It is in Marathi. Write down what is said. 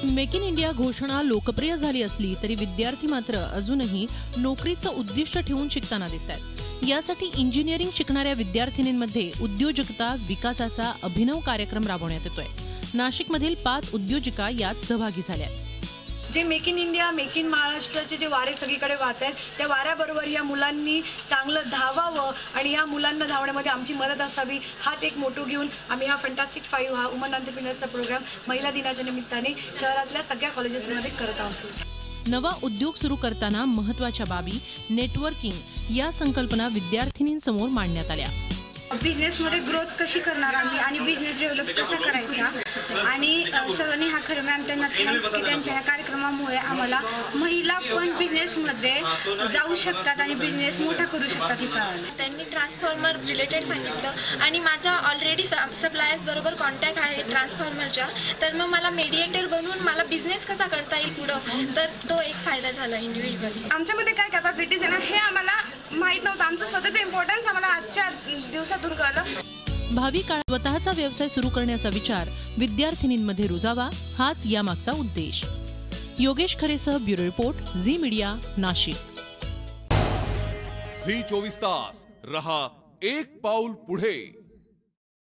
मेक इन इंडिया घोषणा लोकप्रिय झाली असली तरी विद्यार्थी मात्र अजूनही नोकरीचं उद्दिष्ट ठेवून शिकताना दिसतात। यासाठी इंजिनिअरिंग शिकणाऱ्या विद्यार्थिनींमध्ये उद्योजकता विकासाचा अभिनव कार्यक्रम राबवण्यात येतोय। नाशिकमधील 5 उद्योजिका यात सहभागी झाल्या। जे make in India, make in महाराष्ट्राचे जे वारे सगळीकडे वाहत आहेत, त्या वाऱ्याबरोबर या मुलांनी चांगलं धावावं आणि या मुलांना धावण्यामध्ये आमची मदत असावी, हाच एक मोटो घेऊन आम्ही हा फॅन्टास्टिक 5 हा वुमन एंटरप्रेन्योर्सचा प्रोग्राम महिला दिनाच्या निमित्ताने शहरातल्या सगळ्या कॉलेजेसमध्ये करत आहोत। नवा उद्योग सुरू करताना महत्त्वाच्या बाबी नेटवर्किंग या संकल्पना विद्यार्थिनींसमोर मांडण्यात आल्या। बिझनेसमध्ये ग्रोथ कशी करणार आम्ही आणि बिझनेस डेव्हलप कसा करायचा आणि सर्वांनी हा खरं मॅम त्यांना थँक्स की त्यांच्या ह्या कार्यक्रमामुळे आम्हाला महिला पण बिझनेसमध्ये जाऊ शकतात आणि बिझनेस मोठा करू शकतात हे कळालं। त्यांनी ट्रान्सफॉर्मर रिलेटेड सांगितलं आणि माझा ऑलरेडी सप्लायर्स बरोबर कॉन्टॅक्ट आहे ट्रान्सफॉर्मरच्या, तर मग मला मेडिएटर बनवून मला बिझनेस कसा करता येईल पुढं, तर तो एक फायदा झाला इंडिव्हिज्युअली। आमच्यामध्ये काय कॅपॅबिलिटीज आहे ना हे आम्हाला माहित नव्हतं, आमचं स्वतःचं इम्पॉर्टन्स आम्हाला आजच्या दिवसातून कळलं। भावी काळात स्वतःचा व्यवसाय सुरू करण्याचा विचार विद्यार्थिनींमध्ये रुजावा हाच यामागचा उद्देश। योगेश खरेसह bureau report, Zee media, Nashik. Zee 24 तास रहा एक पाऊल पुढे।